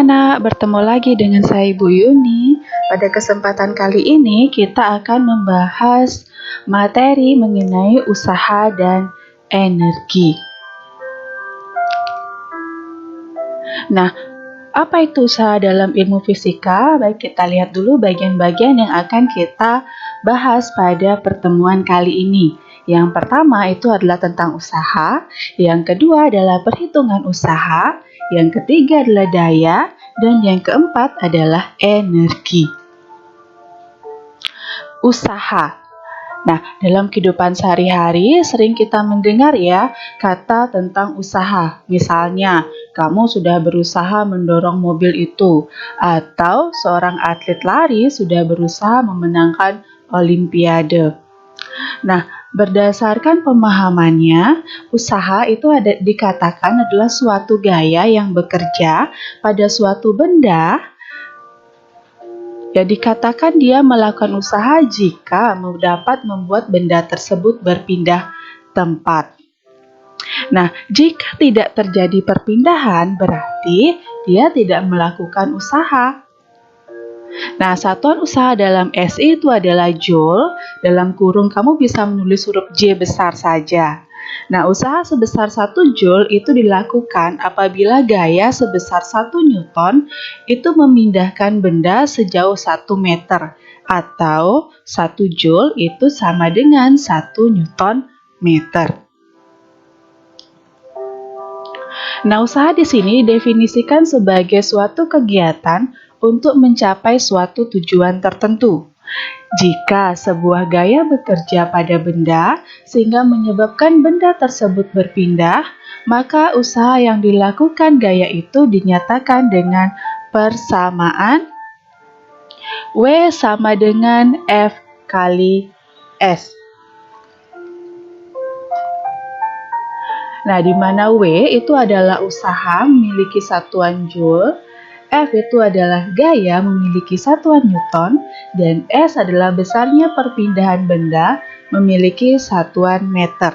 anak-anak, bertemu lagi dengan saya Ibu Yuni. Pada kesempatan kali ini kita akan membahas materi mengenai usaha dan energi. Nah, apa itu usaha dalam ilmu fisika? Baik, kita lihat dulu bagian-bagian yang akan kita bahas pada pertemuan kali ini. Yang pertama itu adalah tentang usaha, yang kedua adalah perhitungan usaha, yang ketiga adalah daya, dan yang keempat adalah energi. Usaha. Nah, dalam kehidupan sehari-hari sering kita mendengar ya kata tentang usaha. Misalnya, kamu sudah berusaha mendorong mobil itu, atau seorang atlet lari sudah berusaha memenangkan olimpiade. Nah, berdasarkan pemahamannya, usaha itu dikatakan adalah suatu gaya yang bekerja pada suatu benda. Ya, dikatakan dia melakukan usaha jika dapat membuat benda tersebut berpindah tempat. Nah, jika tidak terjadi perpindahan, berarti dia tidak melakukan usaha. Nah, satuan usaha dalam SI itu adalah Joule. Dalam kurung kamu bisa menulis huruf J besar saja. Nah, usaha sebesar 1 Joule itu dilakukan apabila gaya sebesar 1 Newton itu memindahkan benda sejauh 1 meter, atau 1 Joule itu sama dengan 1 Newton meter. Nah, usaha di sini didefinisikan sebagai suatu kegiatan untuk mencapai suatu tujuan tertentu. Jika sebuah gaya bekerja pada benda sehingga menyebabkan benda tersebut berpindah, maka usaha yang dilakukan gaya itu dinyatakan dengan persamaan W sama dengan F kali S. Nah, di mana W itu adalah usaha memiliki satuan Joule, F itu adalah gaya memiliki satuan Newton, dan S adalah besarnya perpindahan benda memiliki satuan meter.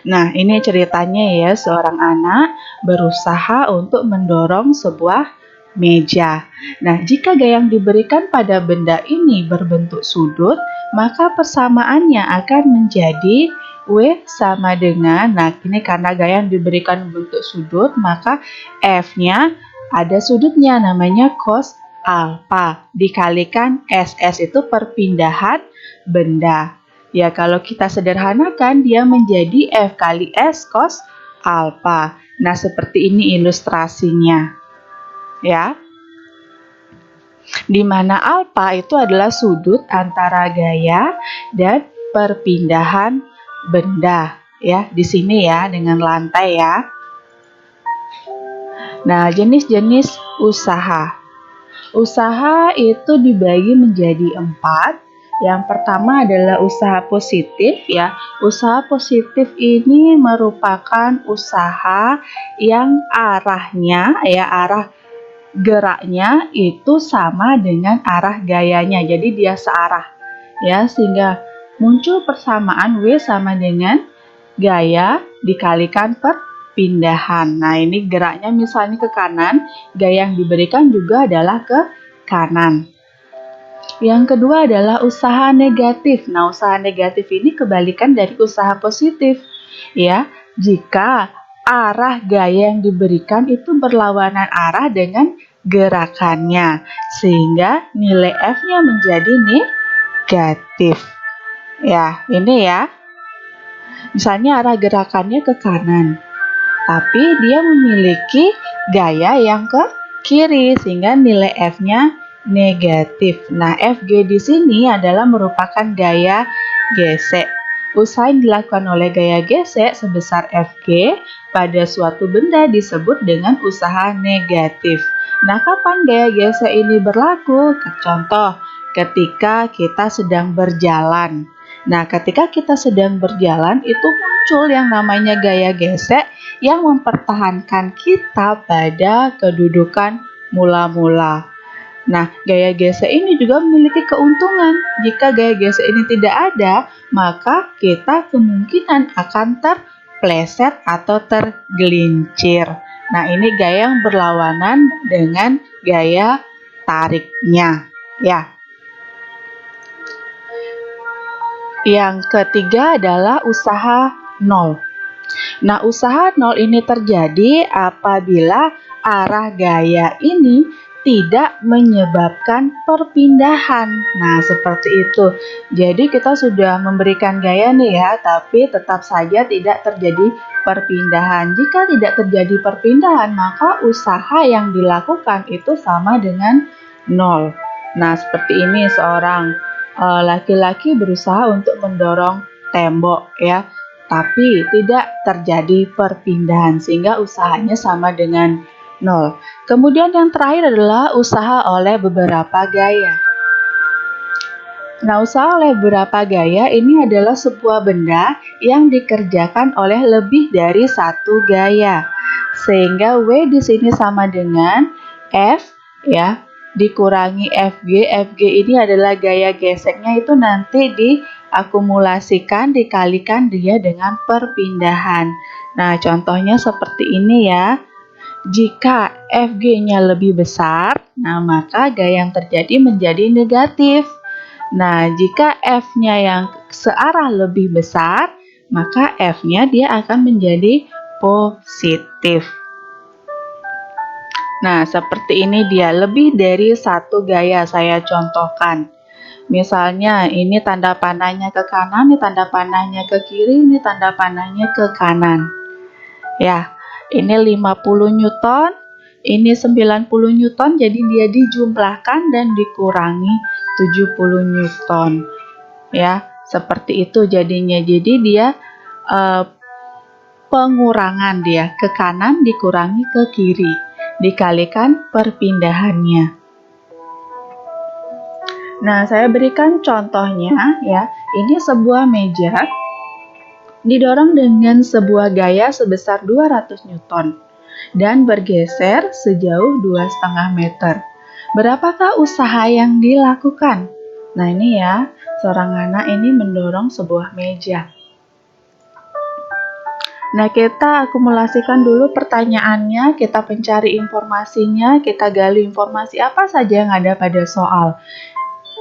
Nah, ini ceritanya ya, seorang anak berusaha untuk mendorong sebuah meja. Nah, jika gaya yang diberikan pada benda ini berbentuk sudut, maka persamaannya akan menjadi W sama dengan, nah ini karena gaya yang diberikan bentuk sudut, maka F-nya ada sudutnya namanya cos alpha, dikalikan SS itu perpindahan benda. Ya, kalau kita sederhanakan dia menjadi F kali S cos alpha. Nah, seperti ini ilustrasinya. Ya. Di mana alpha itu adalah sudut antara gaya dan perpindahan benda, ya, di sini ya dengan lantai ya. Nah, jenis-jenis usaha. Usaha itu dibagi menjadi 4. Yang pertama adalah usaha positif ya. Usaha positif ini merupakan usaha yang arahnya ya, arah geraknya itu sama dengan arah gayanya. Jadi dia searah ya, sehingga muncul persamaan W sama dengan gaya dikalikan perpindahan. Nah, ini geraknya misalnya ke kanan, gaya yang diberikan juga adalah ke kanan. Yang kedua adalah usaha negatif. Nah, usaha negatif ini kebalikan dari usaha positif. Ya, jika arah gaya yang diberikan itu berlawanan arah dengan gerakannya, sehingga nilai F-nya menjadi negatif. Ya, ini ya. Misalnya arah gerakannya ke kanan, tapi dia memiliki gaya yang ke kiri, sehingga nilai F-nya negatif. Nah, FG di sini adalah merupakan gaya gesek. Usaha yang dilakukan oleh gaya gesek sebesar FG pada suatu benda disebut dengan usaha negatif. Nah, kapan gaya gesek ini berlaku? Contoh, ketika kita sedang berjalan. Nah, ketika kita sedang berjalan itu muncul yang namanya gaya gesek yang mempertahankan kita pada kedudukan mula-mula. Nah, gaya gesek ini juga memiliki keuntungan. Jika gaya gesek ini tidak ada, maka kita kemungkinan akan terpleset atau tergelincir. Nah, ini gaya yang berlawanan dengan gaya tariknya, ya. Yang ketiga adalah usaha nol. Nah, usaha nol ini terjadi apabila arah gaya ini tidak menyebabkan perpindahan. Nah, seperti itu. Jadi kita sudah memberikan gaya nih ya, tapi tetap saja tidak terjadi perpindahan. Jika tidak terjadi perpindahan, maka usaha yang dilakukan itu sama dengan nol. Nah, seperti ini seorang laki-laki berusaha untuk mendorong tembok ya, tapi tidak terjadi perpindahan sehingga usahanya sama dengan nol. Kemudian yang terakhir adalah usaha oleh beberapa gaya. Nah, usaha oleh beberapa gaya ini adalah sebuah benda yang dikerjakan oleh lebih dari satu gaya. Sehingga W di sini sama dengan F ya, dikurangi FG. FG ini adalah gaya geseknya, itu nanti diakumulasikan, dikalikan dia dengan perpindahan. Nah, contohnya seperti ini ya. Jika FG-nya lebih besar, nah maka gaya yang terjadi menjadi negatif. Nah, jika F-nya yang searah lebih besar, maka F-nya dia akan menjadi positif. Nah, seperti ini dia, lebih dari satu gaya saya contohkan. Misalnya, ini tanda panahnya ke kanan, ini tanda panahnya ke kiri, ini tanda panahnya ke kanan. Ya, ini 50 Newton, ini 90 Newton, jadi dia dijumlahkan dan dikurangi 70 Newton. Ya, seperti itu jadinya. Jadi dia pengurangan dia ke kanan dikurangi ke kiri, dikalikan perpindahannya. Nah, saya berikan contohnya ya. Ini sebuah meja didorong dengan sebuah gaya sebesar 200 Newton dan bergeser sejauh 2,5 meter. Berapakah usaha yang dilakukan? Nah, ini ya, seorang anak ini mendorong sebuah meja. Nah, kita akumulasikan dulu pertanyaannya, kita pencari informasinya, kita gali informasi apa saja yang ada pada soal.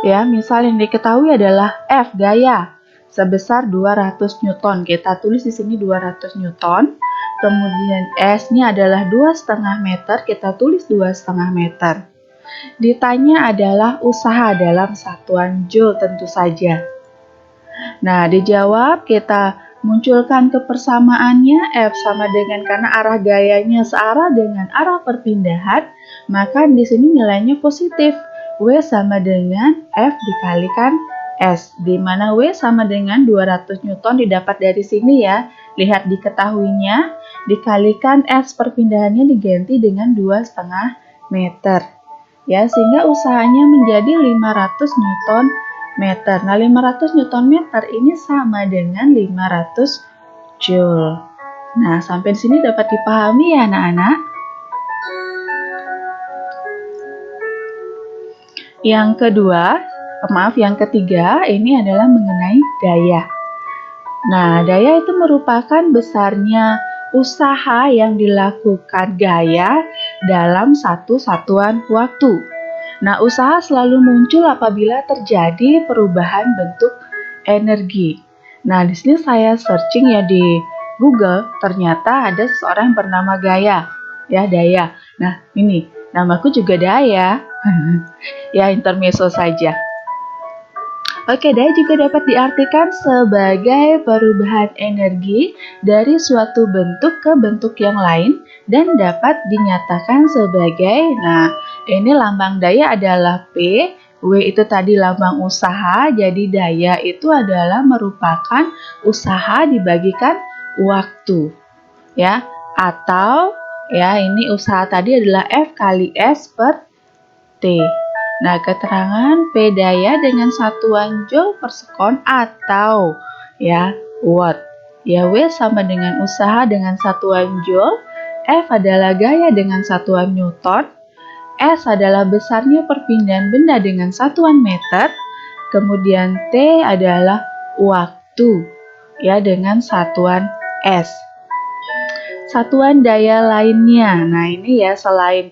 Ya, misal yang diketahui adalah F gaya sebesar 200 Newton. Kita tulis di sini 200 Newton. Kemudian S-nya adalah 2,5 meter, kita tulis 2,5 meter. Ditanya adalah usaha dalam satuan Joule tentu saja. Nah, dijawab, kita munculkan kepersamaannya. F sama dengan, karena arah gayanya searah dengan arah perpindahan, maka di sini nilainya positif. W sama dengan F dikalikan S, di mana W sama dengan 200 Newton didapat dari sini ya. Lihat diketahuinya, dikalikan S perpindahannya diganti dengan 2,5 meter. Ya, sehingga usahanya menjadi 500 Newton meter. Nah, 500 Newton meter ini sama dengan 500 Joule. Nah, sampai di sini dapat dipahami ya anak-anak? Yang ketiga ini adalah mengenai daya. Nah, daya itu merupakan besarnya usaha yang dilakukan gaya dalam satu satuan waktu. Nah, usaha selalu muncul apabila terjadi perubahan bentuk energi. Nah, di sini saya searching ya di Google, ternyata ada seseorang yang bernama Gaya, ya Daya. Nah, ini namaku juga Daya. Ya, intermezzo saja. Oke, daya juga dapat diartikan sebagai perubahan energi dari suatu bentuk ke bentuk yang lain dan dapat dinyatakan sebagai, nah ini lambang daya adalah P, W itu tadi lambang usaha, jadi daya itu adalah merupakan usaha dibagikan waktu, ya, atau ya ini usaha tadi adalah F kali S per T. Nah, keterangan P daya dengan satuan Joule per sekon atau ya watt. Ya, W sama dengan usaha dengan satuan Joule, F adalah gaya dengan satuan Newton, S adalah besarnya perpindahan benda dengan satuan meter, kemudian T adalah waktu ya dengan satuan S. Satuan daya lainnya, nah ini ya, selain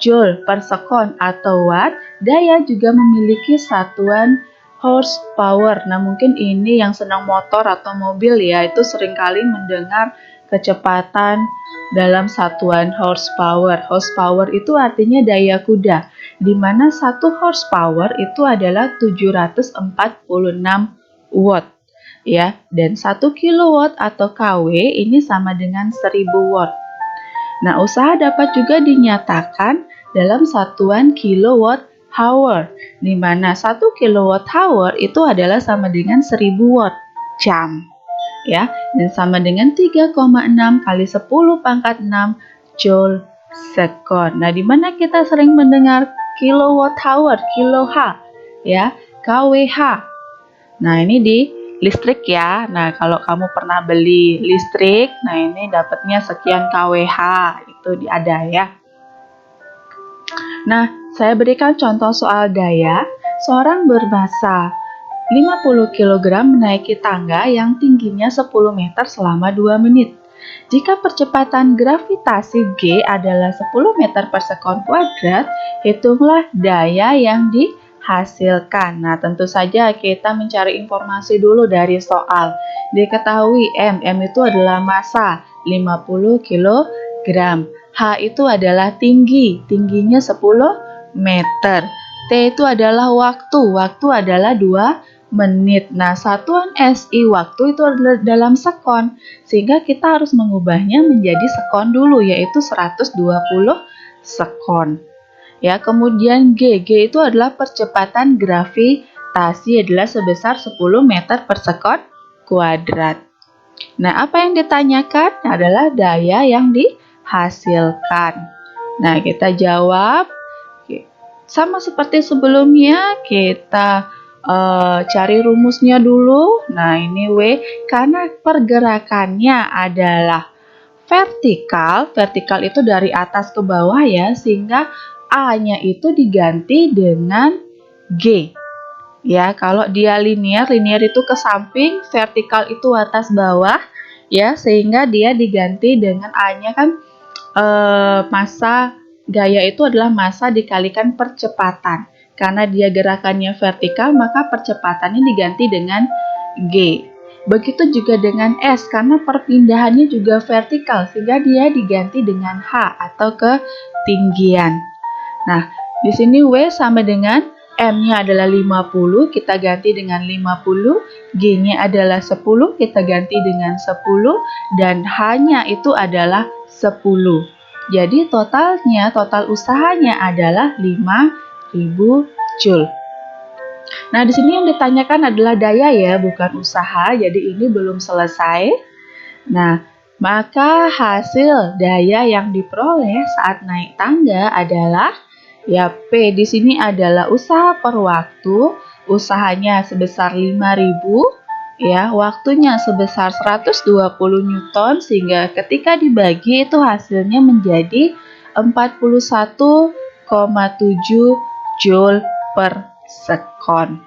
Joule per sekon atau Watt, daya juga memiliki satuan horsepower. Nah mungkin ini yang senang motor atau mobil ya, itu seringkali mendengar kecepatan dalam satuan horsepower. Horsepower itu artinya daya kuda, di mana 1 horsepower itu adalah 746 watt. Ya, dan 1 kilowatt atau kW ini sama dengan 1000 watt. Nah, usaha dapat juga dinyatakan dalam satuan kilowatt hour, di mana 1 kilowatt hour itu adalah sama dengan 1000 watt jam. Ya, dan sama dengan 3,6 kali 10 pangkat 6 joule sekon. Nah, di mana kita sering mendengar kilowatt hour, kilo-H, ya, kWh. Nah, ini di listrik ya. Nah, kalau kamu pernah beli listrik, nah ini dapatnya sekian kWh, itu ada ya. Nah, saya berikan contoh soal daya. Seorang berbasa 50 kg menaiki tangga yang tingginya 10 meter selama 2 menit. Jika percepatan gravitasi G adalah 10 meter per sekon kuadrat, hitunglah daya yang dihasilkan. Nah, tentu saja kita mencari informasi dulu dari soal. Diketahui M itu adalah massa 50 kg. H itu adalah tingginya 10 meter. T itu adalah waktu adalah 2 menit. Nah, satuan SI waktu itu adalah dalam sekon, sehingga kita harus mengubahnya menjadi sekon dulu, yaitu 120 sekon. Ya, kemudian G itu adalah percepatan gravitasi adalah sebesar 10 meter per sekon kuadrat. Nah, apa yang ditanyakan adalah daya yang dihasilkan. Nah, kita jawab sama seperti sebelumnya, kita cari rumusnya dulu. Nah, ini W, karena pergerakannya adalah vertikal itu dari atas ke bawah ya, sehingga A-nya itu diganti dengan G. Ya, kalau dia linear itu ke samping, vertikal itu atas bawah, ya, sehingga dia diganti dengan A-nya kan massa gaya itu adalah massa dikalikan percepatan. Karena dia gerakannya vertikal, maka percepatannya diganti dengan G. Begitu juga dengan S, karena perpindahannya juga vertikal, sehingga dia diganti dengan H atau ketinggian. Nah, di sini W sama dengan M-nya adalah 50, kita ganti dengan 50, G-nya adalah 10, kita ganti dengan 10, dan H-nya itu adalah 10. Jadi total usahanya adalah 5000 joule. Nah, di sini yang ditanyakan adalah daya ya, bukan usaha. Jadi ini belum selesai. Nah, maka hasil daya yang diperoleh saat naik tangga adalah ya P di sini adalah usaha per waktu, usahanya sebesar 5000. Ya, waktunya sebesar 120 Newton, sehingga ketika dibagi itu hasilnya menjadi 41,7 Joule per sekon.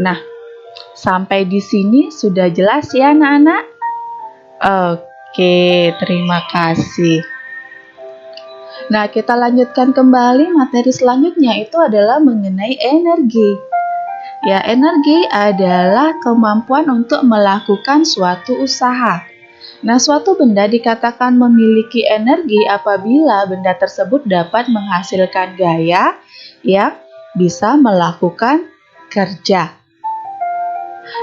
Nah, sampai di sini sudah jelas ya anak-anak? Oke, terima kasih. Nah, kita lanjutkan kembali materi selanjutnya, itu adalah mengenai energi. Ya, energi adalah kemampuan untuk melakukan suatu usaha. Nah, suatu benda dikatakan memiliki energi apabila benda tersebut dapat menghasilkan gaya yang bisa melakukan kerja.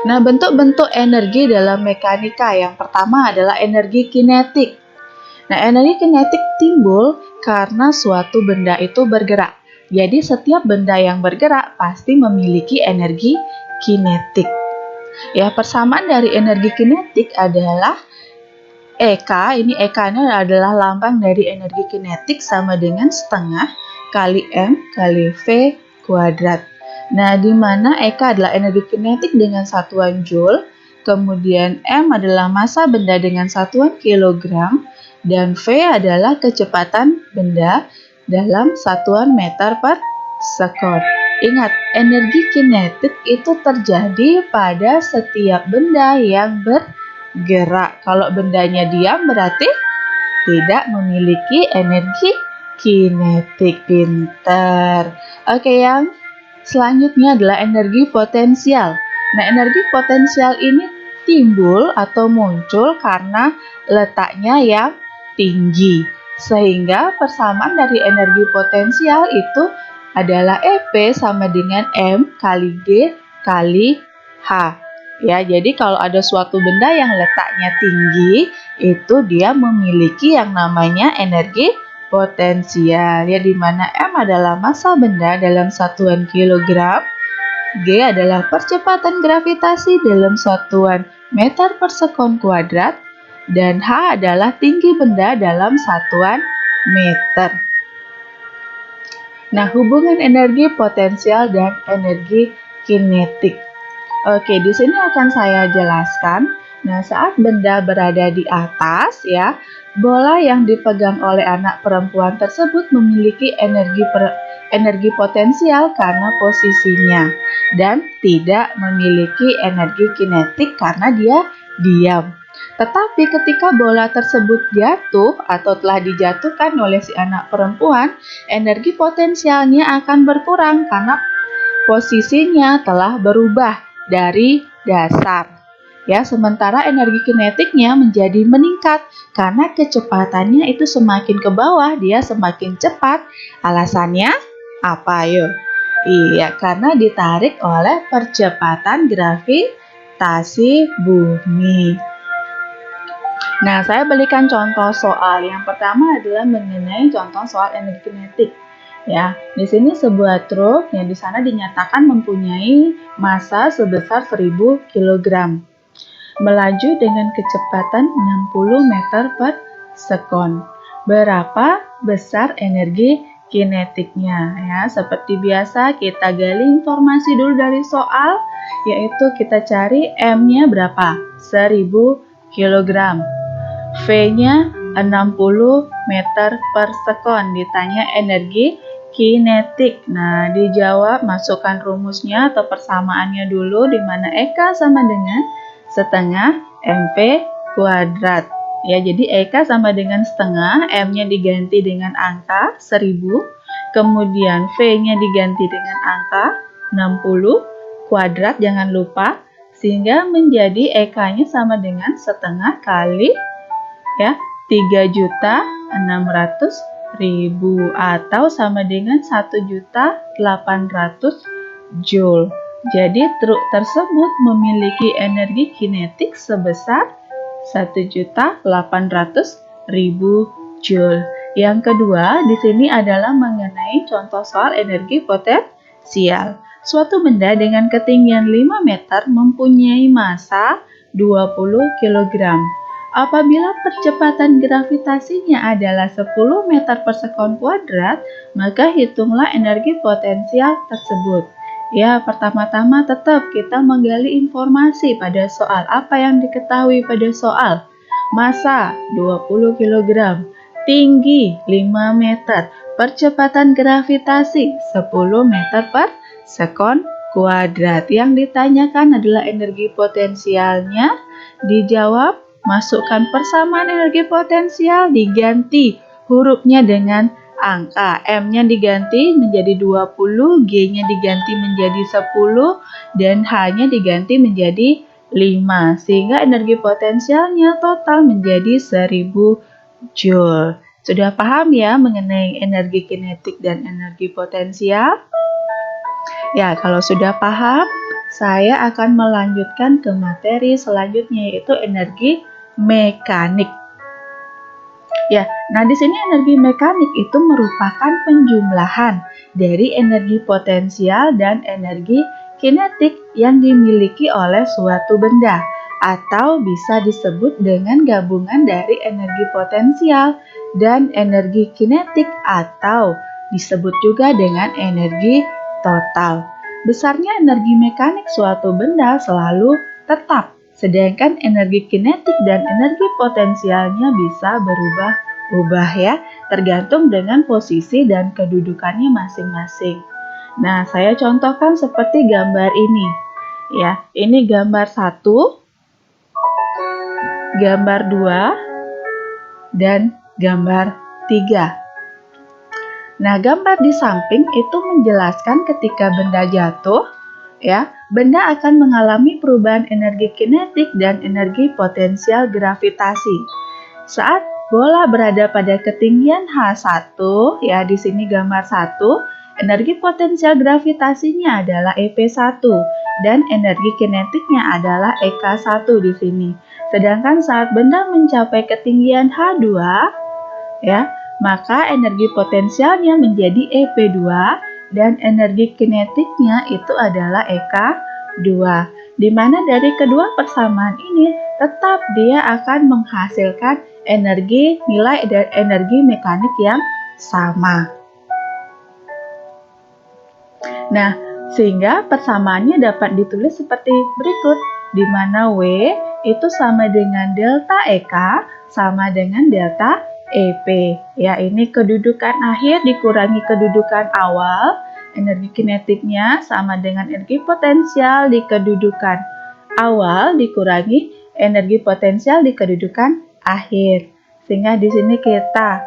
Nah, bentuk-bentuk energi dalam mekanika yang pertama adalah energi kinetik. Nah, energi kinetik timbul karena suatu benda itu bergerak. Jadi setiap benda yang bergerak pasti memiliki energi kinetik. Ya, persamaan dari energi kinetik adalah EK. Ini EK-nya adalah lambang dari energi kinetik sama dengan setengah kali M kali V kuadrat. Nah, di mana EK adalah energi kinetik dengan satuan Joule, kemudian M adalah massa benda dengan satuan kilogram, dan V adalah kecepatan benda dalam satuan meter per sekon. Ingat, energi kinetik itu terjadi pada setiap benda yang bergerak. gerak. Kalau bendanya diam berarti tidak memiliki energi kinetik. Pinter. Oke, yang selanjutnya adalah energi potensial. Nah, energi potensial ini timbul atau muncul karena letaknya yang tinggi. Sehingga persamaan dari energi potensial itu adalah EP sama dengan M kali G kali H. Ya, jadi kalau ada suatu benda yang letaknya tinggi, itu dia memiliki yang namanya energi potensial. Ya, di mana M adalah massa benda dalam satuan kilogram, G adalah percepatan gravitasi dalam satuan meter per sekon kuadrat, dan H adalah tinggi benda dalam satuan meter. Nah, hubungan energi potensial dan energi kinetik. Oke, di sini akan saya jelaskan. Nah, saat benda berada di atas, ya, bola yang dipegang oleh anak perempuan tersebut memiliki energi potensial karena posisinya dan tidak memiliki energi kinetik karena dia diam. Tetapi ketika bola tersebut jatuh atau telah dijatuhkan oleh si anak perempuan, energi potensialnya akan berkurang karena posisinya telah berubah dari dasar. Ya, sementara energi kinetiknya menjadi meningkat karena kecepatannya itu semakin ke bawah, dia semakin cepat. Alasannya apa, yuk? Iya, karena ditarik oleh percepatan gravitasi bumi. Nah, saya berikan contoh soal. Yang pertama adalah mengenai contoh soal energi kinetik. Ya, di sini sebuah truk yang di sana dinyatakan mempunyai massa sebesar 1000 kg. Melaju dengan kecepatan 60 meter per sekon. Berapa besar energi kinetiknya? Ya, seperti biasa kita gali informasi dulu dari soal, yaitu kita cari M-nya berapa? 1000 kg. V-nya 60 meter per sekon. Ditanya energi kinetik. Nah, dijawab, masukkan rumusnya atau persamaannya dulu, di mana EK sama dengan setengah mv kuadrat. Ya, jadi EK sama dengan setengah, M-nya diganti dengan angka 1000, kemudian V-nya diganti dengan angka 60, kuadrat jangan lupa, sehingga menjadi EK-nya sama dengan setengah kali, ya, 3.600.000 atau sama dengan 1.800.000 Joule. Jadi truk tersebut memiliki energi kinetik sebesar 1.800.000 Joule. Yang kedua di sini adalah mengenai contoh soal energi potensial. Suatu benda dengan ketinggian 5 meter mempunyai massa 20 kg. Apabila percepatan gravitasinya adalah 10 meter per sekon kuadrat, maka hitunglah energi potensial tersebut. Ya, pertama-tama tetap kita menggali informasi pada soal. Apa yang diketahui pada soal? Massa 20 kg, tinggi 5 meter, percepatan gravitasi 10 meter per sekon kuadrat. Yang ditanyakan adalah energi potensialnya. Dijawab, masukkan persamaan energi potensial, diganti hurufnya dengan angka. M-nya diganti menjadi 20, G-nya diganti menjadi 10, dan H-nya diganti menjadi 5. Sehingga energi potensialnya total menjadi 1000 Joule. Sudah paham ya mengenai energi kinetik dan energi potensial? Ya, kalau sudah paham, saya akan melanjutkan ke materi selanjutnya, yaitu energi mekanik. Ya, nah di sini energi mekanik itu merupakan penjumlahan dari energi potensial dan energi kinetik yang dimiliki oleh suatu benda, atau bisa disebut dengan gabungan dari energi potensial dan energi kinetik, atau disebut juga dengan energi total. Besarnya energi mekanik suatu benda selalu tetap, sedangkan energi kinetik dan energi potensialnya bisa berubah-ubah, ya, tergantung dengan posisi dan kedudukannya masing-masing. Nah, saya contohkan seperti gambar ini. Ya, ini gambar 1. gambar 2, dan gambar 3. Nah, gambar di samping itu menjelaskan ketika benda jatuh, ya, benda akan mengalami perubahan energi kinetik dan energi potensial gravitasi. Saat bola berada pada ketinggian H1, ya, di sini gambar 1, energi potensial gravitasinya adalah EP1 dan energi kinetiknya adalah EK1 di sini. Sedangkan saat benda mencapai ketinggian H2, ya, maka energi potensialnya menjadi EP2 dan energi kinetiknya itu adalah EK2. Di mana dari kedua persamaan ini tetap dia akan menghasilkan nilai dan energi mekanik yang sama. Nah, sehingga persamaannya dapat ditulis seperti berikut, di mana W itu sama dengan delta EK sama dengan delta EP. Ya, ini kedudukan akhir dikurangi kedudukan awal, energi kinetiknya sama dengan energi potensial di kedudukan awal dikurangi energi potensial di kedudukan akhir. Sehingga di sini kita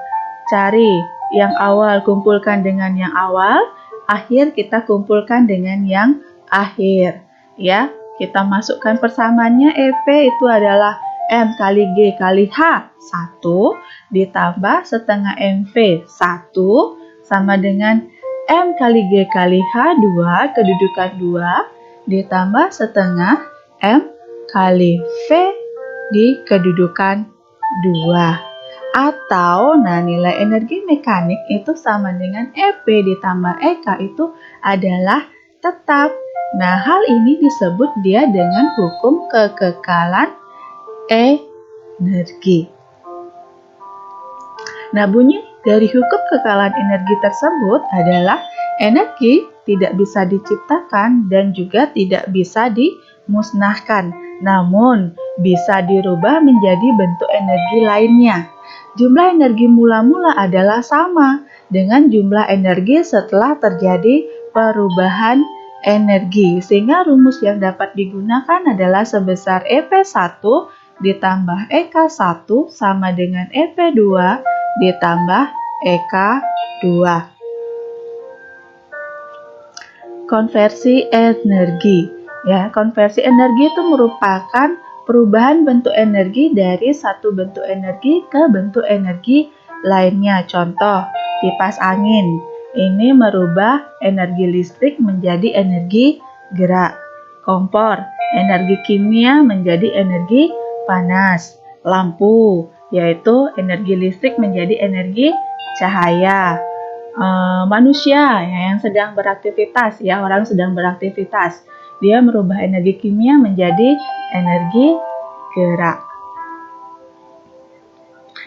cari yang awal kumpulkan dengan yang awal, akhir kita kumpulkan dengan yang akhir. Ya, kita masukkan persamaannya EP itu adalah M kali G kali H 1 ditambah setengah MV 1 sama dengan M kali G kali H 2 kedudukan 2 ditambah setengah M kali V di kedudukan 2. Atau, nah, nilai energi mekanik itu sama dengan EP ditambah EK itu adalah tetap. Nah, hal ini disebut dia dengan hukum kekekalan energi. Nah, bunyi dari hukum kekekalan energi tersebut adalah energi tidak bisa diciptakan dan juga tidak bisa dimusnahkan, namun bisa dirubah menjadi bentuk energi lainnya. Jumlah energi mula-mula adalah sama dengan jumlah energi setelah terjadi perubahan energi, sehingga rumus yang dapat digunakan adalah sebesar EP1 ditambah EK1 sama dengan EP2 ditambah EK2. Konversi energi. Ya, konversi energi itu merupakan perubahan bentuk energi dari satu bentuk energi ke bentuk energi lainnya. Contoh, kipas angin. Ini merubah energi listrik menjadi energi gerak. Kompor, energi kimia menjadi energi panas. Lampu, yaitu energi listrik menjadi energi cahaya. Manusia yang sedang beraktivitas, ya, orang sedang beraktivitas, dia merubah energi kimia menjadi energi gerak.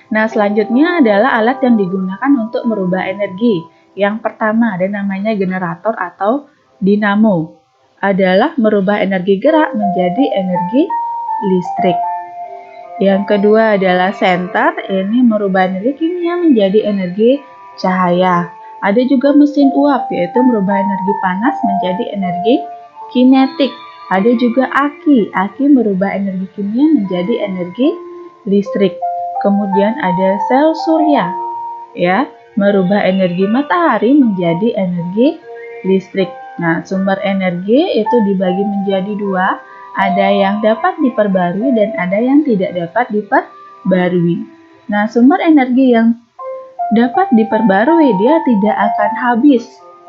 Nah, selanjutnya adalah alat yang digunakan untuk merubah energi. Yang pertama ada namanya generator atau dinamo. Adalah merubah energi gerak menjadi energi listrik. Yang kedua adalah senter, ini merubah energi kimia menjadi energi cahaya. Ada juga mesin uap, yaitu merubah energi panas menjadi energi kinetik. Ada juga aki merubah energi kimia menjadi energi listrik. Kemudian ada sel surya, ya, merubah energi matahari menjadi energi listrik. Nah, sumber energi itu dibagi menjadi dua, ada yang dapat diperbarui dan ada yang tidak dapat diperbarui. Nah, sumber energi yang dapat diperbarui dia tidak akan habis,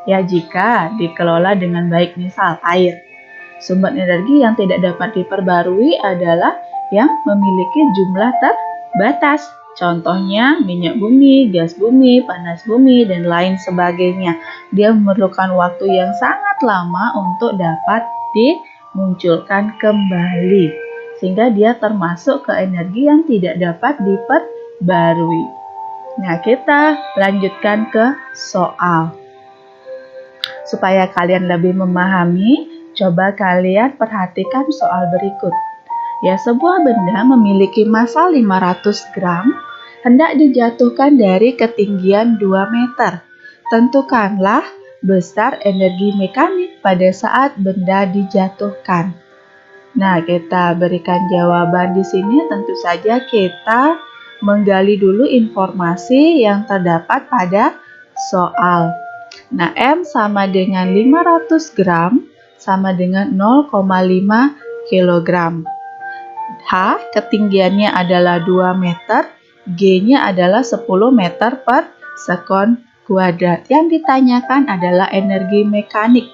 ya, jika dikelola dengan baik, misal air. Sumber energi yang tidak dapat diperbarui adalah yang memiliki jumlah terbatas. Contohnya minyak bumi, gas bumi, panas bumi, dan lain sebagainya. Dia memerlukan waktu yang sangat lama untuk dapat dimunculkan kembali. Sehingga dia termasuk ke energi yang tidak dapat diperbarui. Nah, kita lanjutkan ke soal. Supaya kalian lebih memahami, coba kalian perhatikan soal berikut. Ya, sebuah benda memiliki massa 500 gram, hendak dijatuhkan dari ketinggian 2 meter. Tentukanlah besar energi mekanik pada saat benda dijatuhkan. Nah, kita berikan jawaban di sini. Tentu saja kita menggali dulu informasi yang terdapat pada soal. Nah, M sama dengan 500 gram sama dengan 0,5 kilogram. H ketinggiannya adalah 2 meter, G-nya adalah 10 meter per sekon kuadrat. Yang ditanyakan adalah energi mekanik.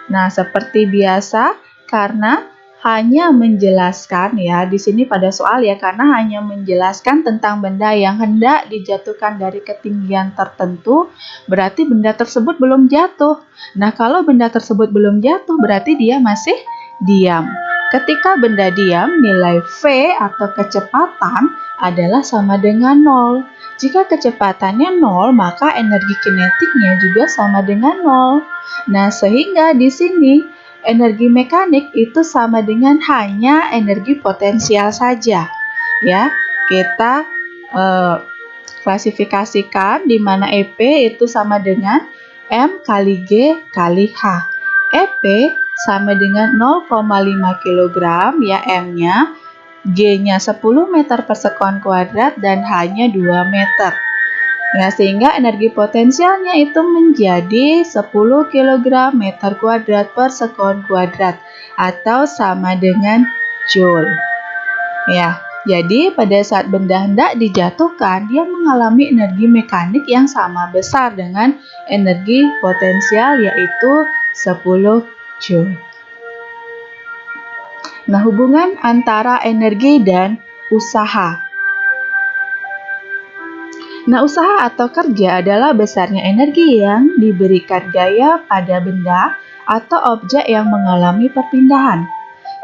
Nah, seperti biasa, karena hanya menjelaskan ya, di sini pada soal ya, karena hanya menjelaskan tentang benda yang hendak dijatuhkan dari ketinggian tertentu, berarti benda tersebut belum jatuh. Nah, kalau benda tersebut belum jatuh, berarti dia masih diam. Ketika benda diam, nilai V atau kecepatan adalah sama dengan 0. Jika kecepatannya 0, maka energi kinetiknya juga sama dengan 0. Nah, sehingga di sini energi mekanik itu sama dengan hanya energi potensial saja. Ya, kita klasifikasikan di mana EP itu sama dengan M kali G kali H. EP sama dengan 0,5 kg ya M-nya, G-nya 10 meter per sekon kuadrat dan H-nya 2 meter. Ya, sehingga energi potensialnya itu menjadi 10 kg meter kuadrat per sekon kuadrat atau sama dengan joule. Ya, jadi pada saat benda hendak dijatuhkan, dia mengalami energi mekanik yang sama besar dengan energi potensial yaitu 10 joule. Nah, hubungan antara energi dan usaha. Nah, usaha atau kerja adalah besarnya energi yang diberikan gaya pada benda atau objek yang mengalami perpindahan.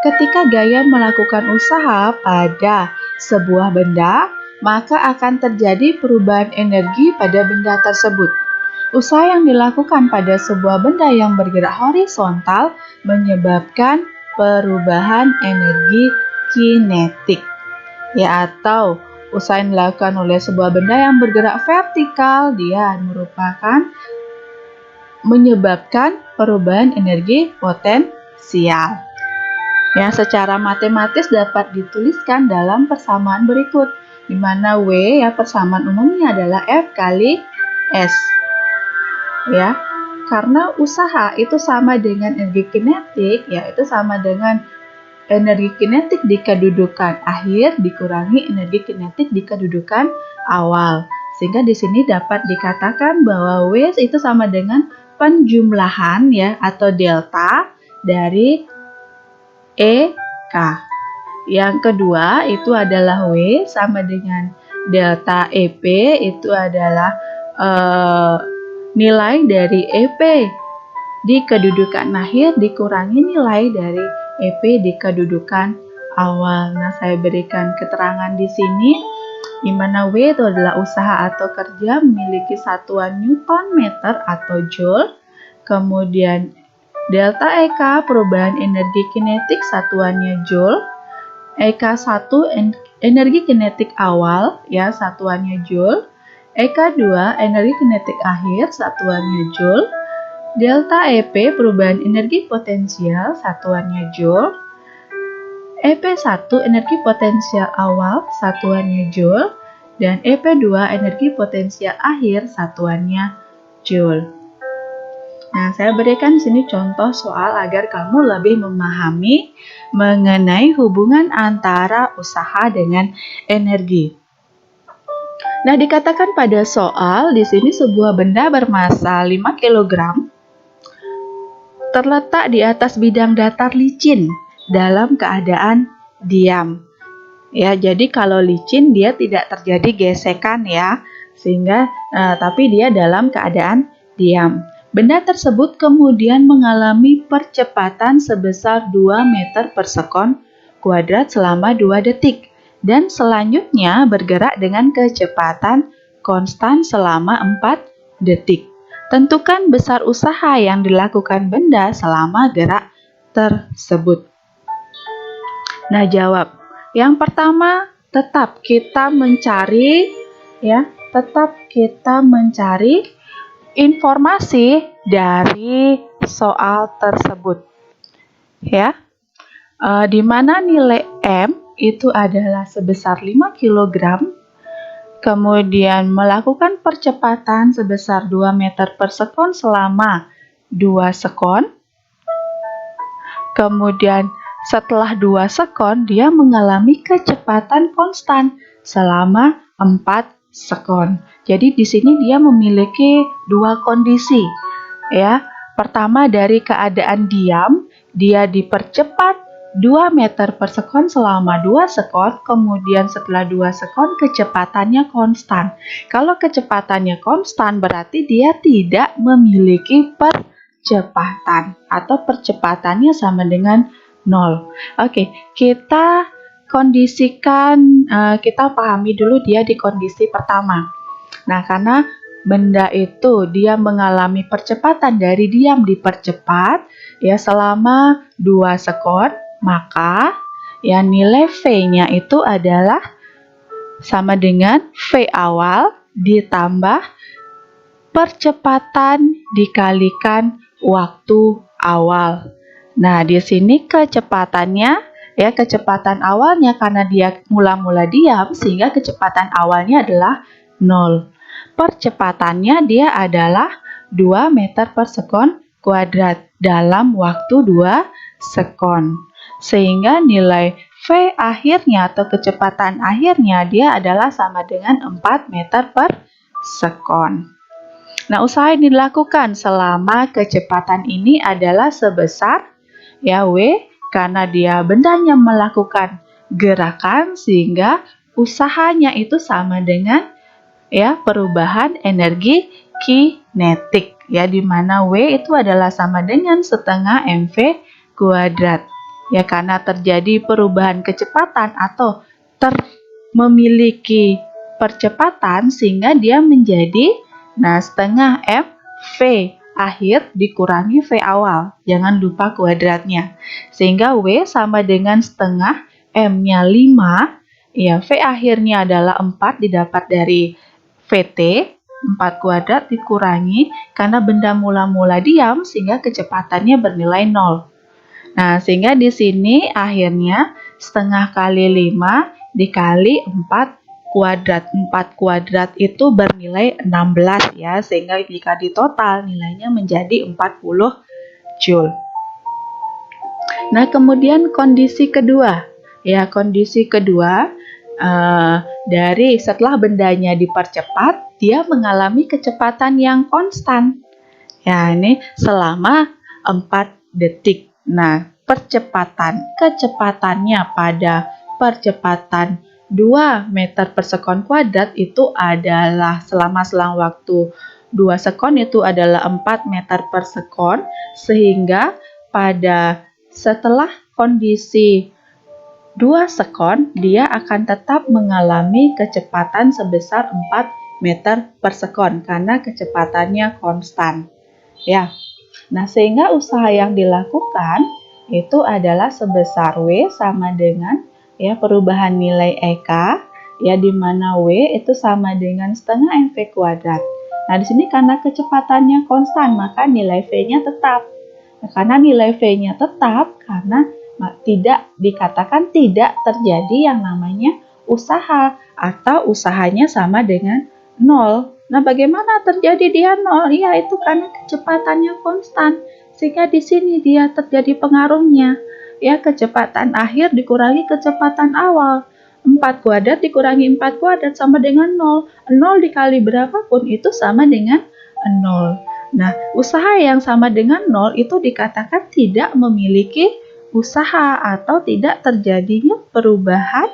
Ketika gaya melakukan usaha pada sebuah benda, maka akan terjadi perubahan energi pada benda tersebut. Usaha yang dilakukan pada sebuah benda yang bergerak horizontal menyebabkan perubahan energi kinetik, ya, atau usaha yang dilakukan oleh sebuah benda yang bergerak vertikal, dia menyebabkan perubahan energi potensial. Ya, secara matematis dapat dituliskan dalam persamaan berikut, di mana W ya persamaan umumnya adalah F kali S. Ya, karena usaha itu sama dengan energi kinetik, yaitu sama dengan energi kinetik di kedudukan akhir dikurangi energi kinetik di kedudukan awal. Sehingga di sini dapat dikatakan bahwa W itu sama dengan penjumlahan ya atau delta dari EK. Yang kedua itu adalah W sama dengan delta EP, itu adalah nilai dari EP di kedudukan akhir dikurangi nilai dari EP di kedudukan awal. Nah, saya berikan keterangan di sini, di mana W itu adalah usaha atau kerja memiliki satuan Newton meter atau Joule. Kemudian delta EK perubahan energi kinetik satuannya Joule. EK1 energi kinetik awal ya satuannya Joule. EK2 energi kinetik akhir satuannya Joule. Delta EP perubahan energi potensial satuannya Joule. EP1 energi potensial awal satuannya Joule dan EP2 energi potensial akhir satuannya Joule. Nah, saya berikan di sini contoh soal agar kamu lebih memahami mengenai hubungan antara usaha dengan energi. Nah, dikatakan pada soal di sini sebuah benda bermassa 5 kg terletak di atas bidang datar licin dalam keadaan diam. Ya, jadi kalau licin dia tidak terjadi gesekan ya, sehingga tapi dia dalam keadaan diam. Benda tersebut kemudian mengalami percepatan sebesar 2 meter per sekon kuadrat selama 2 detik dan selanjutnya bergerak dengan kecepatan konstan selama 4 detik. Tentukan besar usaha yang dilakukan benda selama gerak tersebut. Nah, jawab. Yang pertama, tetap kita mencari informasi dari soal tersebut. Ya. di mana nilai M itu adalah sebesar 5 kg, kemudian melakukan percepatan sebesar 2 meter per sekon selama 2 sekon, kemudian setelah 2 sekon dia mengalami kecepatan konstan selama 4 sekon. Jadi di sini dia memiliki dua kondisi, ya. Pertama, dari keadaan diam, dia dipercepat 2 meter per sekon selama 2 sekon, kemudian setelah 2 sekon kecepatannya konstan. Kalau kecepatannya konstan berarti dia tidak memiliki percepatan atau percepatannya sama dengan 0. Oke, kita kondisikan, kita pahami dulu dia di kondisi pertama. Nah, karena benda itu dia mengalami percepatan dari diam dipercepat ya selama 2 sekon, maka ya nilai V-nya itu adalah sama dengan V awal ditambah percepatan dikalikan waktu awal. Nah, di sini kecepatannya ya kecepatan awalnya karena dia mula-mula diam sehingga kecepatan awalnya adalah 0. Percepatannya dia adalah 2 meter per sekon kuadrat dalam waktu 2 sekon. Sehingga nilai V akhirnya atau kecepatan akhirnya dia adalah sama dengan 4 meter per sekon. Nah, usaha yang dilakukan selama kecepatan ini adalah sebesar ya W, karena dia bendanya melakukan gerakan sehingga usahanya itu sama dengan ya perubahan energi kinetik ya, di mana W itu adalah sama dengan setengah mv kuadrat ya, karena terjadi perubahan kecepatan atau memiliki percepatan sehingga dia menjadi setengah mv akhir dikurangi V awal, jangan lupa kuadratnya, sehingga W sama dengan setengah M-nya 5 ya, V akhirnya adalah 4 didapat dari VT 4 kuadrat dikurangi karena benda mula-mula diam sehingga kecepatannya bernilai 0. Nah, sehingga di sini akhirnya setengah kali 5 dikali 4 kuadrat. 4 kuadrat itu bernilai 16 ya, sehingga jika ditotal nilainya menjadi 40 Joule. Nah, kemudian kondisi kedua. Ya, kondisi kedua dari setelah bendanya dipercepat, dia mengalami kecepatan yang konstan. Ya, ini selama 4 detik. Nah, kecepatannya pada percepatan 2 meter per sekon kuadrat itu adalah selama selang waktu 2 sekon itu adalah 4 meter per sekon, sehingga pada setelah kondisi 2 sekon dia akan tetap mengalami kecepatan sebesar 4 meter per sekon karena kecepatannya konstan. Ya. Nah, sehingga usaha yang dilakukan itu adalah sebesar W sama dengan ya perubahan nilai EK ya, di mana W itu sama dengan setengah mv kuadrat. Nah, di sini karena kecepatannya konstan maka nilai V-nya tetap. Nah, karena nilai V-nya tetap karena tidak dikatakan tidak terjadi yang namanya usaha atau usahanya sama dengan 0. Nah, bagaimana terjadi dia 0? Iya, itu karena kecepatannya konstan. Sehingga di sini dia terjadi pengaruhnya. Ya, kecepatan akhir dikurangi kecepatan awal. 4 kuadrat dikurangi 4 kuadrat sama dengan 0. 0 dikali berapapun itu sama dengan 0. Nah, usaha yang sama dengan 0 itu dikatakan tidak memiliki usaha atau tidak terjadinya perubahan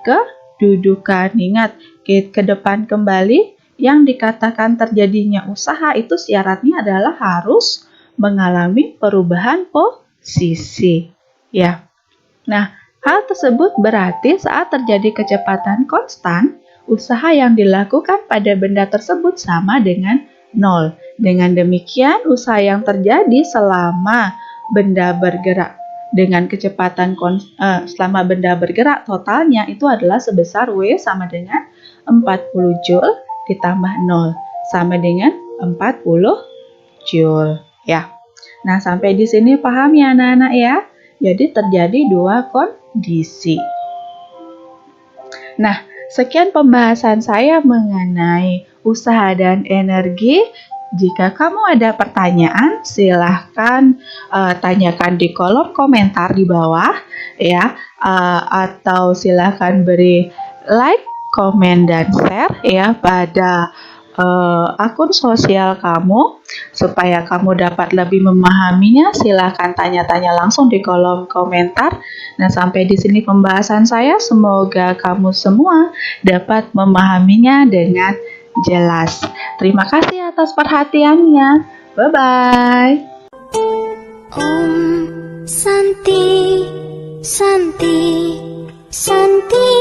kedudukan. Ingat, ke depan kembali, yang dikatakan terjadinya usaha itu syaratnya adalah harus mengalami perubahan posisi. Ya. Nah, hal tersebut berarti saat terjadi kecepatan konstan, usaha yang dilakukan pada benda tersebut sama dengan 0. Dengan demikian, usaha yang terjadi selama benda bergerak dengan kecepatan selama benda bergerak totalnya itu adalah sebesar W sama dengan 40 Joule ditambah 0 sama dengan 40 Joule ya. Nah, sampai di sini paham ya anak-anak ya? Jadi terjadi dua kondisi. Nah, sekian pembahasan saya mengenai usaha dan energi. Jika kamu ada pertanyaan, silahkan tanyakan di kolom komentar di bawah, ya, atau silahkan beri like, komen, dan share ya pada akun sosial kamu supaya kamu dapat lebih memahaminya. Silahkan tanya-tanya langsung di kolom komentar. Nah, sampai di sini pembahasan saya. Semoga kamu semua dapat memahaminya dengan jelas. Terima kasih atas perhatiannya. Bye-bye. Om Santi Santi Santi